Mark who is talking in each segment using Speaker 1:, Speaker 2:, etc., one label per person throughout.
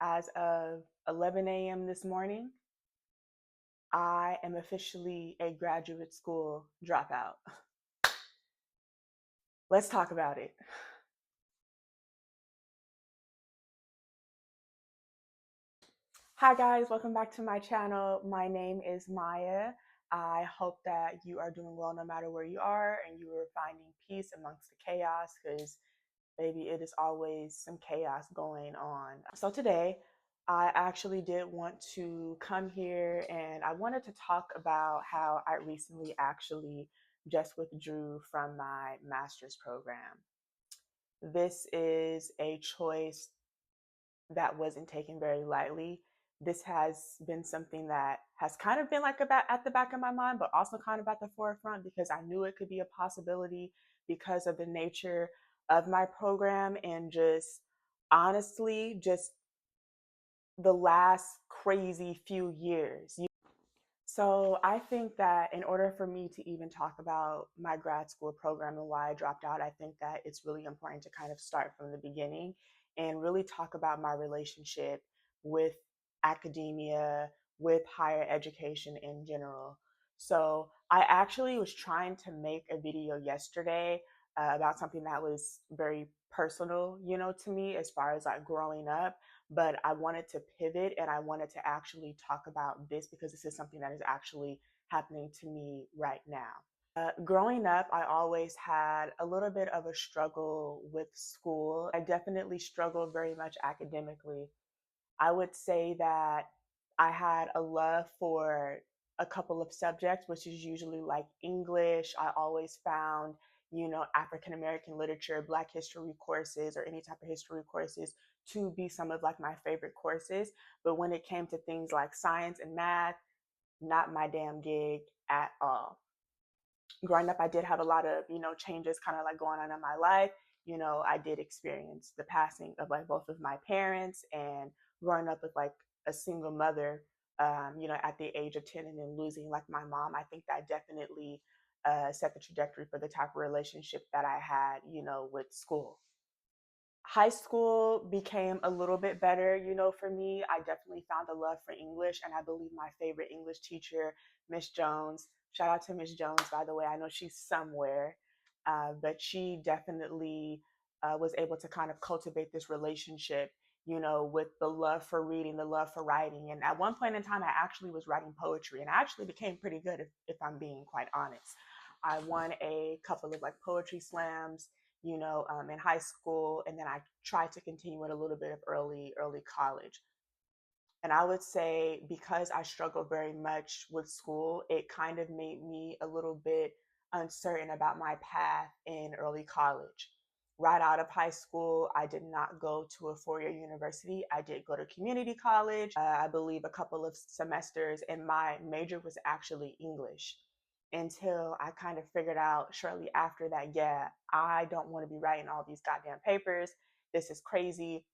Speaker 1: As of 11 a.m. this morning, I am officially a graduate school dropout. Let's talk about it. Hi guys, welcome back to my channel. My name is Maya. I hope that you are doing well no matter where you are and you are finding peace amongst the chaos, because baby, it is always some chaos going on. So today, I actually did want to come here and I wanted to talk about how I recently actually just withdrew from my master's program. This is a choice that wasn't taken very lightly. This has been something that has kind of been like about at the back of my mind, but also kind of at the forefront because I knew it could be a possibility because of the nature of my program and just honestly, just the last crazy few years. So I think that in order for me to even talk about my grad school program and why I dropped out, I think that it's really important to kind of start from the beginning and really talk about my relationship with academia, with higher education in general. So I actually was trying to make a video yesterday about something that was very personal, to me as far as like growing up, but I wanted to pivot and I wanted to actually talk about this because this is something that is actually happening to me right now. Growing up, I always had a little bit of a struggle with school. I definitely struggled very much academically. I would say that I had a love for a couple of subjects, which is usually like English. I always found, African American literature, Black history courses, or any type of history courses to be some of like my favorite courses. But when it came to things like science and math, not my damn gig at all. Growing up, I did have a lot of, changes kind of like going on in my life. I did experience the passing of like both of my parents, and growing up with like a single mother, at the age of 10, and then losing like my mom. I think that definitely set the trajectory for the type of relationship that I had, with school. High school became a little bit better, for me. I definitely found a love for English, and I believe my favorite English teacher, Miss Jones, shout out to Miss Jones, by the way, I know she's somewhere, but she definitely was able to kind of cultivate this relationship, with the love for reading, the love for writing. And at one point in time, I actually was writing poetry, and I actually became pretty good, if I'm being quite honest. I won a couple of like poetry slams, in high school, and then I tried to continue it a little bit of early college. And I would say because I struggled very much with school, it kind of made me a little bit uncertain about my path in early college. Right out of high school, I did not go to a four-year university. I did go to community college, I believe a couple of semesters, and my major was actually English, until I kind of figured out shortly after that, yeah, I don't want to be writing all these goddamn papers. This is crazy.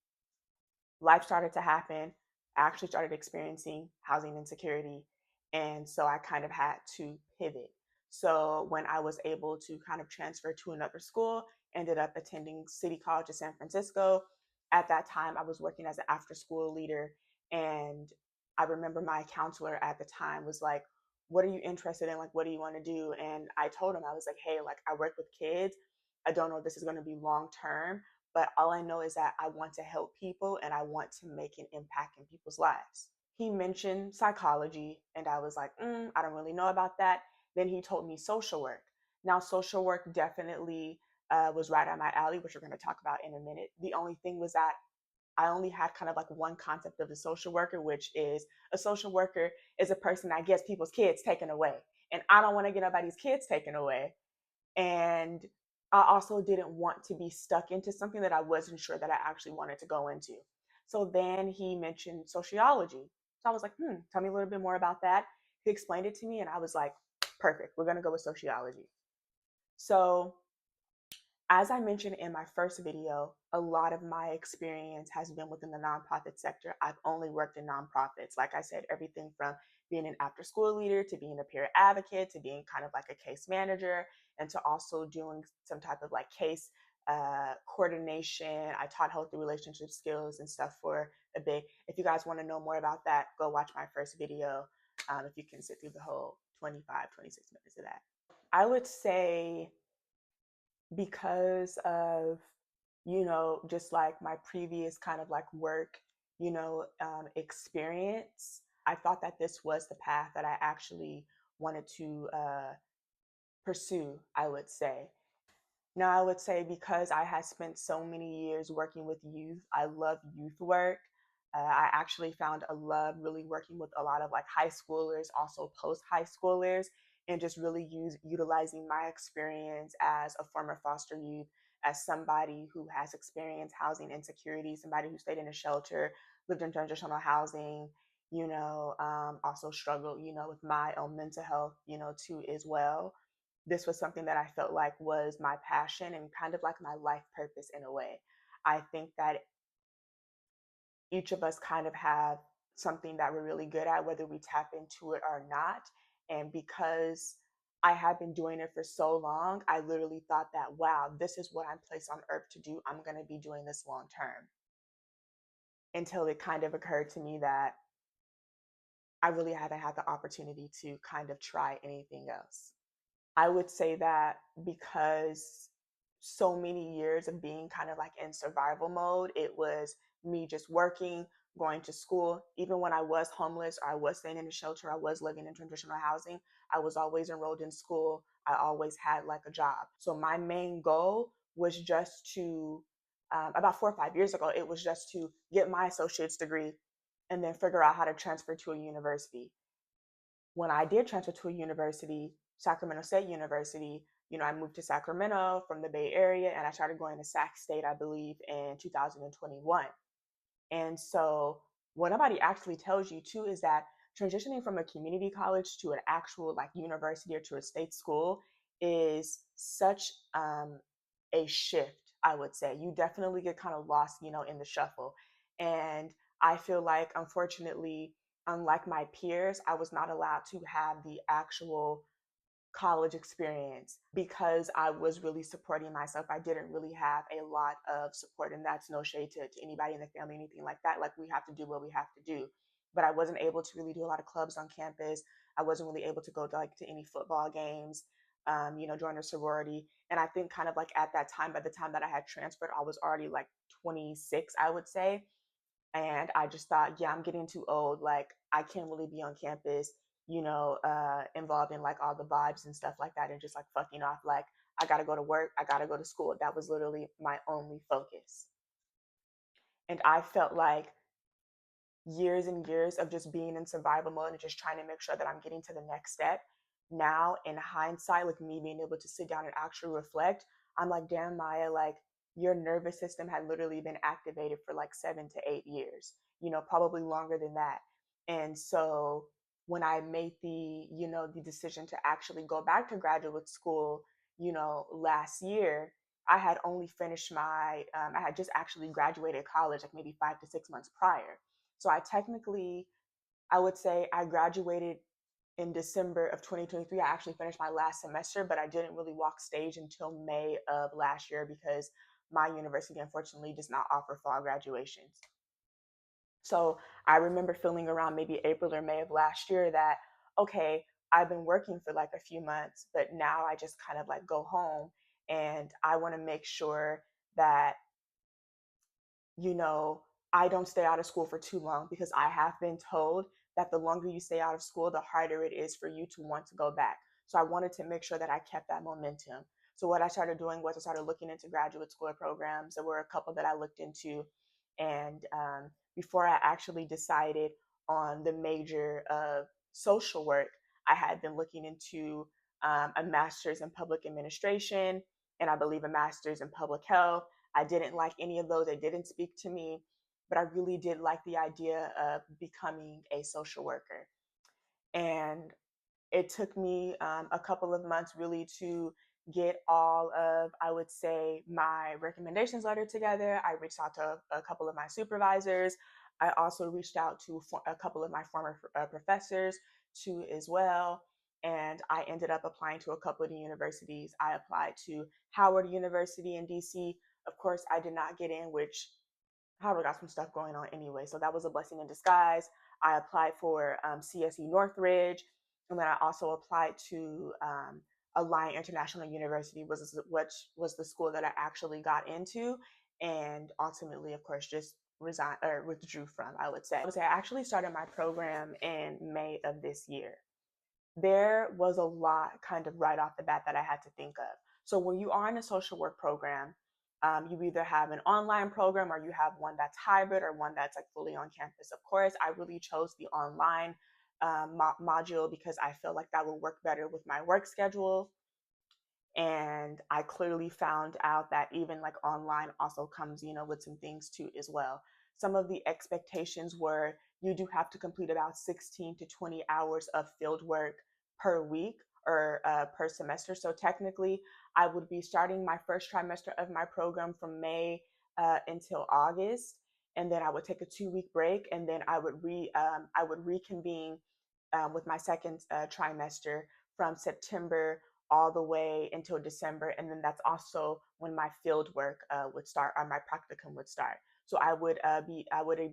Speaker 1: Life started to happen. I actually started experiencing housing insecurity. And so I kind of had to pivot. So when I was able to kind of transfer to another school, ended up attending City College of San Francisco. At that time, I was working as an after school leader. And I remember my counselor at the time was like, what are you interested in? Like, what do you want to do? And I told him, I was like, hey, like I work with kids. I don't know if this is going to be long term, but all I know is that I want to help people and I want to make an impact in people's lives. He mentioned psychology, and I was like, I don't really know about that. Then he told me social work. Now, social work definitely was right on my alley, which we're going to talk about in a minute. The only thing was that I only had kind of like one concept of a social worker, which is a social worker is a person that gets people's kids taken away. And I don't want to get nobody's kids taken away. And I also didn't want to be stuck into something that I wasn't sure that I actually wanted to go into. So then he mentioned sociology. So I was like, tell me a little bit more about that. He explained it to me, and I was like, perfect, we're going to go with sociology. So as I mentioned in my first video, a lot of my experience has been within the nonprofit sector. I've only worked in nonprofits. Like I said, everything from being an after school leader to being a peer advocate to being kind of like a case manager, and to also doing some type of like case coordination. I taught healthy relationship skills and stuff for a bit. If you guys want to know more about that, go watch my first video, if you can sit through the whole 25, 26 minutes of that. I would say because of, just like my previous kind of like work, experience, I thought that this was the path that I actually wanted to pursue, I would say. Now, I would say because I had spent so many years working with youth, I love youth work. I actually found a love really working with a lot of like high schoolers, also post high schoolers, and just really utilizing my experience as a former foster youth, as somebody who has experienced housing insecurity, somebody who stayed in a shelter, lived in transitional housing, also struggled, with my own mental health, too, as well. This was something that I felt like was my passion and kind of like my life purpose in a way. I think that each of us kind of have something that we're really good at, whether we tap into it or not. And because I had been doing it for so long, I literally thought that, wow, this is what I'm placed on earth to do. I'm going to be doing this long term. Until it kind of occurred to me that I really haven't had the opportunity to kind of try anything else. I would say that because so many years of being kind of like in survival mode, it was me just working, going to school. Even when I was homeless or I was staying in a shelter, I was living in transitional housing, I was always enrolled in school. I always had like a job. So my main goal was just to, about 4 or 5 years ago, it was just to get my associate's degree and then figure out how to transfer to a university. When I did transfer to a university, Sacramento State University, I moved to Sacramento from the Bay Area and I started going to Sac State, I believe, in 2021. And so, what nobody actually tells you too is that transitioning from a community college to an actual like university or to a state school is such a shift, I would say. You definitely get kind of lost, in the shuffle. And I feel like, unfortunately, unlike my peers, I was not allowed to have the actual college experience because I was really supporting myself. I didn't really have a lot of support, and that's no shade to anybody in the family, anything like that. Like, we have to do what we have to do. But I wasn't able to really do a lot of clubs on campus. I wasn't really able to go to any football games, join a sorority. And I think kind of like at that time, by the time that I had transferred, I was already like 26, I would say. And I just thought, yeah, I'm getting too old. Like, I can't really be on campus, involved in like all the vibes and stuff like that and just like fucking off. Like, I gotta go to work, I gotta go to school. That was literally my only focus. And I felt like years and years of just being in survival mode and just trying to make sure that I'm getting to the next step. Now, in hindsight, like me being able to sit down and actually reflect, I'm like, damn, Maya, like your nervous system had literally been activated for like 7 to 8 years, probably longer than that. And so when I made the decision to actually go back to graduate school, last year, I had only finished I had just actually graduated college like maybe 5 to 6 months prior. So I would say I graduated in December of 2023. I actually finished my last semester, but I didn't really walk stage until May of last year because my university unfortunately does not offer fall graduations. So I remember feeling around maybe April or May of last year that, okay, I've been working for like a few months, but now I just kind of like go home and I want to make sure that I don't stay out of school for too long because I have been told that the longer you stay out of school, the harder it is for you to want to go back. So I wanted to make sure that I kept that momentum. So what I started doing was I started looking into graduate school programs. There were a couple that I looked into. And before I actually decided on the major of social work, I had been looking into a master's in public administration and I believe a master's in public health. I didn't like any of those. They didn't speak to me, but I really did like the idea of becoming a social worker. And it took me a couple of months really to get all of, I would say, my recommendations letter together. I reached out to a couple of my supervisors. I also reached out to a couple of my former professors too as well. And I ended up applying to a couple of the universities. I applied to Howard University in DC. Of course, I did not get in, which however got some stuff going on anyway. So that was a blessing in disguise. I applied for CSE Northridge, and then I also applied to Alliant International University, which was the school that I actually got into, and ultimately, of course, just resigned or withdrew from. I would say I actually started my program in May of this year. There was a lot kind of right off the bat that I had to think of. So when you are in a social work program, you either have an online program or you have one that's hybrid or one that's like fully on campus. Of course, I really chose the online module because I feel like that would work better with my work schedule. And I clearly found out that even like online also comes, with some things too as well. Some of the expectations were you do have to complete about 16 to 20 hours of field work per week or per semester. So technically, I would be starting my first trimester of my program from May until August, and then I would take a 2-week break, and then I would reconvene with my second trimester from September all the way until December. And then that's also when my field work would start or my practicum would start. So I would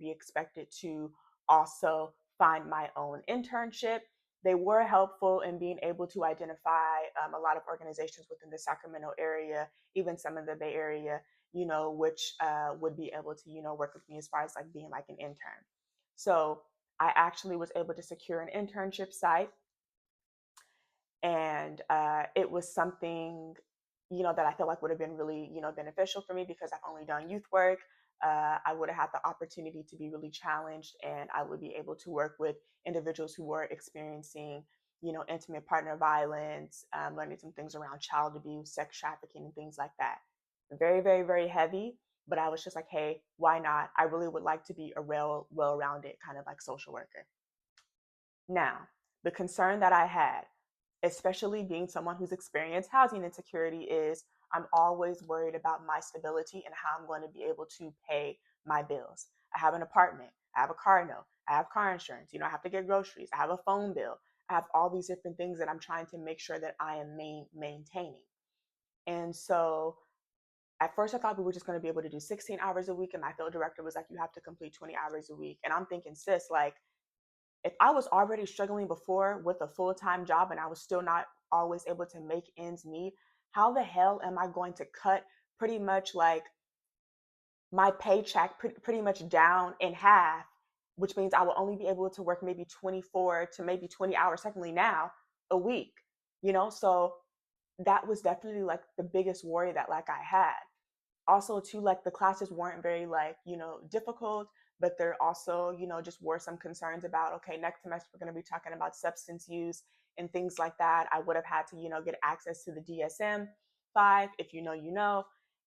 Speaker 1: be expected to also find my own internship. They were helpful in being able to identify a lot of organizations within the Sacramento area, even some in the Bay Area, which would be able to, work with me as far as like being like an intern. So I actually was able to secure an internship site, and it was something that I feel like would have been really beneficial for me because I've only done youth work. I would have had the opportunity to be really challenged, and I would be able to work with individuals who were experiencing intimate partner violence, learning some things around child abuse, sex trafficking, and things like that. Very, very, very heavy, but I was just like, hey, why not? I really would like to be a real well-rounded kind of like social worker. Now, the concern that I had, especially being someone who's experienced housing insecurity, is I'm always worried about my stability and how I'm going to be able to pay my bills. I have an apartment, I have a car note, I have car insurance, I have to get groceries, I have a phone bill, I have all these different things that I'm trying to make sure that I am maintaining. And so at first I thought we were just going to be able to do 16 hours a week, and my field director was like, you have to complete 20 hours a week. And I'm thinking, sis, like, if I was already struggling before with a full-time job and I was still not always able to make ends meet, how the hell am I going to cut pretty much like my paycheck pretty much down in half, which means I will only be able to work maybe 24 to maybe 20 hours, technically now, a week, So that was definitely like the biggest worry that like I had. Also too, like the classes weren't very like difficult, but there also just were some concerns about, okay, next semester we're going to be talking about substance use and things like that. I would have had to get access to the DSM-5, if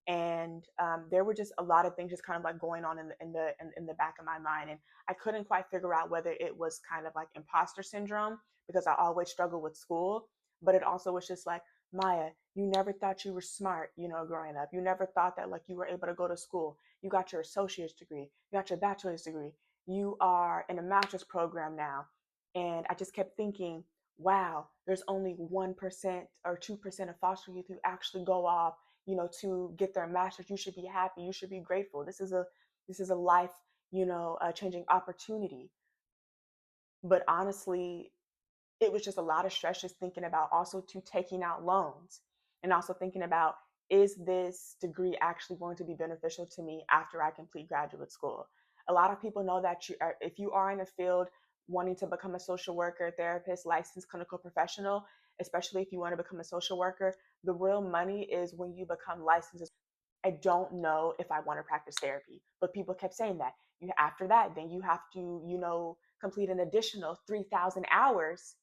Speaker 1: and there were just a lot of things just kind of like going on in the back of my mind, and I couldn't quite figure out whether it was kind of like imposter syndrome because I always struggled with school, but it also was just like, Maya, you never thought you were smart, growing up. You never thought that like you were able to go to school. You got your associate's degree, you got your bachelor's degree, you are in a master's program now. And I just kept thinking, wow, there's only 1% or 2% of foster youth who actually go off, to get their master's. You should be happy. You should be grateful. This is a life, changing opportunity. But honestly, it was just a lot of stress just thinking about also to taking out loans and also thinking about, is this degree actually going to be beneficial to me after I complete graduate school? A lot of people know that if you are in a field wanting to become a social worker, therapist, licensed clinical professional, especially if you want to become a social worker, the real money is when you become licensed. I don't know if I want to practice therapy, but people kept saying that. After that, then you have to, complete an additional 3,000 hours,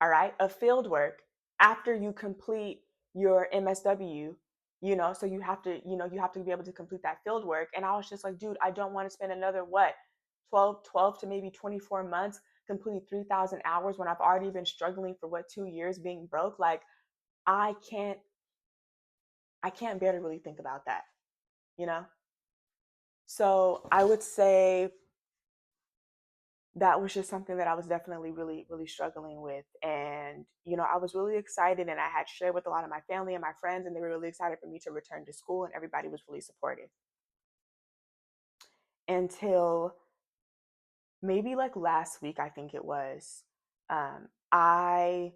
Speaker 1: all right, of field work after you complete your MSW, so you have to be able to complete that field work. And I was just like, dude, I don't want to spend another 12 to maybe 24 months completing 3,000 hours when I've already been struggling for 2 years being broke. Like, I can't bear to really think about that, you know? So I would say that was just something that I was definitely really, really struggling with. And, I was really excited and I had shared with a lot of my family and my friends, and they were really excited for me to return to school, and everybody was really supportive until maybe like last week, I think it was. Um, I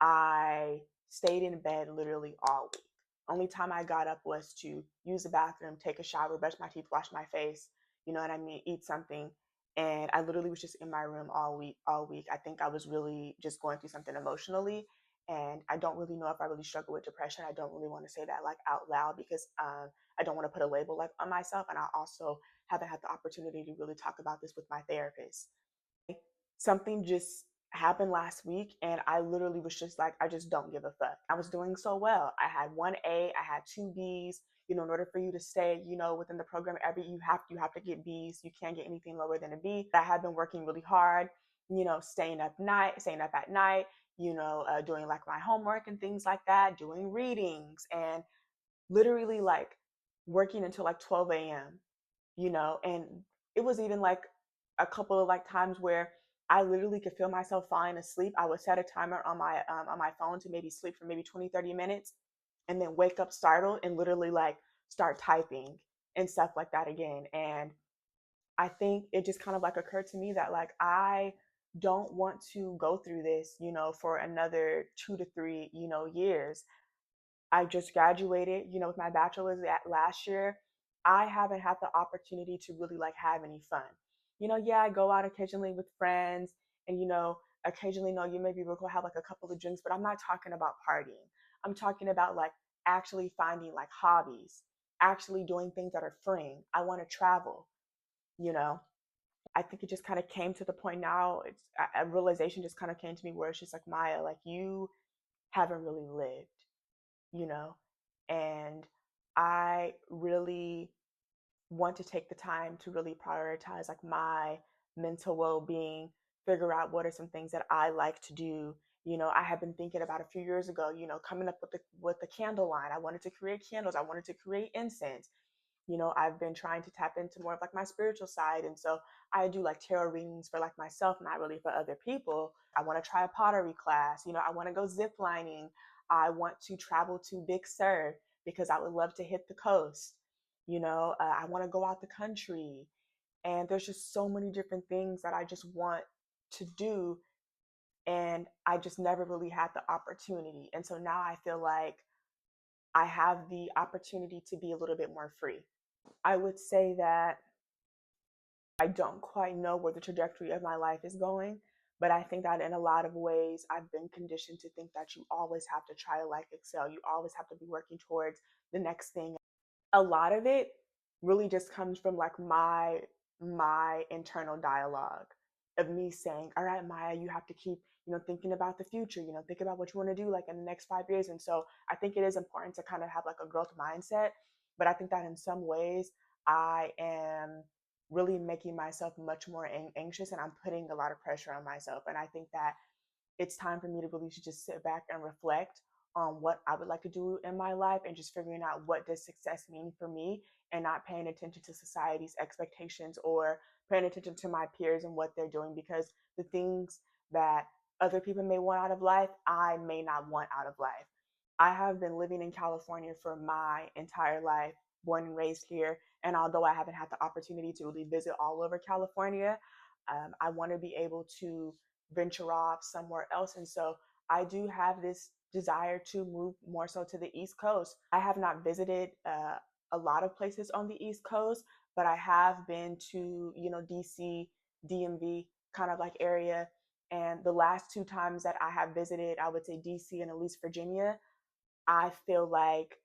Speaker 1: I stayed in bed literally all week. Only time I got up was to use the bathroom, take a shower, brush my teeth, wash my face, you know what I mean, eat something. And I literally was just in my room all week. I think I was really just going through something emotionally. And I don't really know if I really struggle with depression. I don't really want to say that like out loud because I don't want to put a label like on myself. And I also haven't had the opportunity to really talk about this with my therapist. Something just happened last week and I literally was just like, I just don't give a fuck. I was doing so well. I had 1 A, I had 2 B's. In order for you to stay, within the program, you have to get B's. You can't get anything lower than a B. I had been working really hard, staying up at night, doing like my homework and things like that, doing readings and literally like working until like 12 a.m. And it was even like a couple of like times where I literally could feel myself falling asleep. I would set a timer on my phone to maybe sleep for maybe 20-30 minutes and then wake up startled and literally like start typing and stuff like that again. And I think it just kind of like occurred to me that like I don't want to go through this, for another 2 to 3, years. I just graduated, with my bachelor's last year. I haven't had the opportunity to really like have any fun. Yeah, I go out occasionally with friends and, occasionally, you maybe we'll go have like a couple of drinks, but I'm not talking about partying. I'm talking about like actually finding like hobbies, actually doing things that are freeing. I want to travel, you know. I think it just kind of came to the point now. It's a realization just kind of came to me where it's just like, Maya, like you haven't really lived, you know? And I really want to take the time to really prioritize like my mental well-being, figure out what are some things that I like to do. I have been thinking about a few years ago, coming up with the candle line. I wanted to create candles. I wanted to create incense. I've been trying to tap into more of like my spiritual side. And so I do like tarot readings for like myself, not really for other people. I want to try a pottery class. I want to go zip lining. I want to travel to Big Sur because I would love to hit the coast. I want to go out the country. And there's just so many different things that I just want to do. And I just never really had the opportunity. And so now I feel like I have the opportunity to be a little bit more free. I would say that I don't quite know where the trajectory of my life is going, but I think that in a lot of ways, I've been conditioned to think that you always have to try to like excel. You always have to be working towards the next thing. A lot of it really just comes from like my internal dialogue of me saying, all right, Maya, you have to keep, thinking about the future, think about what you want to do like in the next 5 years. And so I think it is important to kind of have like a growth mindset. But I think that in some ways I am really making myself much more anxious and I'm putting a lot of pressure on myself. And I think that it's time for me to really just sit back and reflect on what I would like to do in my life and just figuring out what does success mean for me and not paying attention to society's expectations or paying attention to my peers and what they're doing because the things that other people may want out of life, I may not want out of life. I have been living in California for my entire life, born and raised here. And although I haven't had the opportunity to really visit all over California, I want to be able to venture off somewhere else. And so I do have this desire to move more so to the East Coast. I have not visited a lot of places on the East Coast, but I have been to, DC, DMV kind of like area. And the last 2 times that I have visited, I would say DC and at least Virginia, I feel like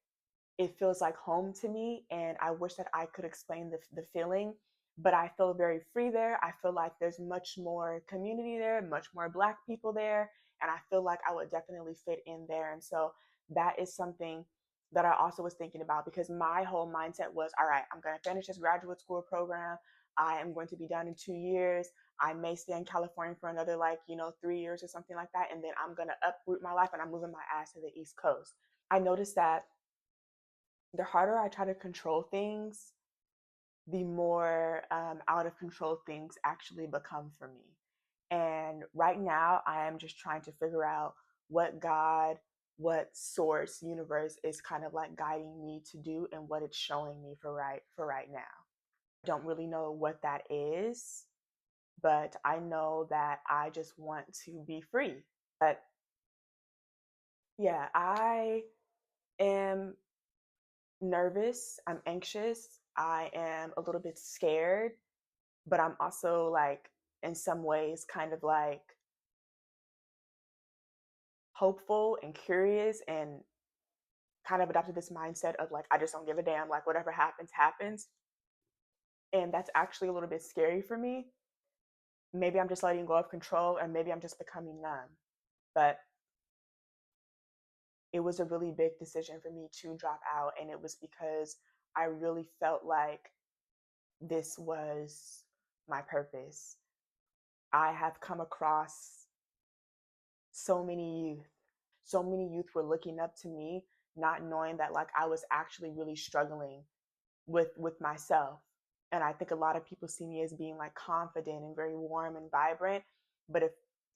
Speaker 1: it feels like home to me. And I wish that I could explain the feeling, but I feel very free there. I feel like there's much more community there, much more Black people there. And I feel like I would definitely fit in there. And so that is something that I also was thinking about because my whole mindset was all right, I'm going to finish this graduate school program. I am going to be done in 2 years. I may stay in California for another, like, 3 years or something like that. And then I'm going to uproot my life and I'm moving my ass to the East Coast. I noticed that the harder I try to control things, the more out of control things actually become for me. And right now, I am just trying to figure out what God, what source, universe is kind of like guiding me to do and what it's showing me for right now. I don't really know what that is, but I know that I just want to be free. But yeah, I am nervous, I'm anxious, I am a little bit scared, but I'm also like in some ways kind of like hopeful and curious and kind of adopted this mindset of like I just don't give a damn, like whatever happens happens. And that's actually a little bit scary for me. Maybe I'm just letting go of control and maybe I'm just becoming numb. But it was a really big decision for me to drop out, and it was because I really felt like this was my purpose. I have come across so many youth. So many youth were looking up to me, not knowing that like I was actually really struggling with myself. And I think a lot of people see me as being like confident and very warm and vibrant. But if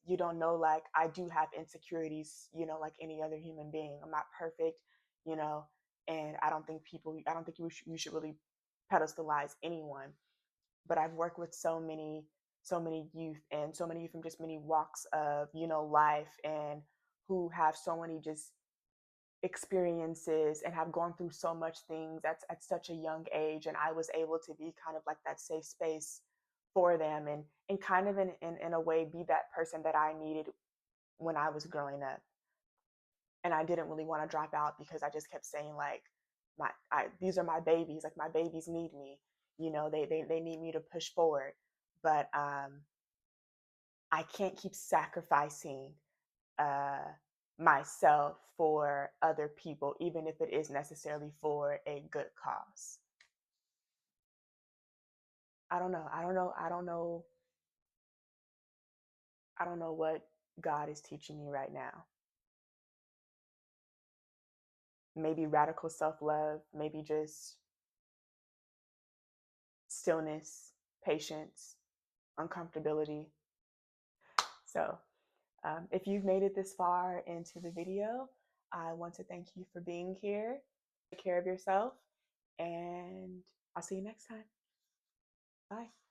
Speaker 1: you don't know, like I do have insecurities, like any other human being. I'm not perfect, you know, and I don't think you should really pedestalize anyone. But I've worked with so many youth and so many youth from just many walks of, life, and who have so many just experiences and have gone through so much things at such a young age. And I was able to be kind of like that safe space for them, and kind of in a way be that person that I needed when I was growing up. And I didn't really want to drop out because I just kept saying like these are my babies, like my babies need me, they need me to push forward. But I can't keep sacrificing uh, myself for other people, even if it is necessarily for a good cause. I don't know. I don't know. I don't know. I don't know what God is teaching me right now. Maybe radical self love, maybe just stillness, patience, uncomfortability. So, if you've made it this far into the video, I want to thank you for being here. Take care of yourself, and I'll see you next time. Bye.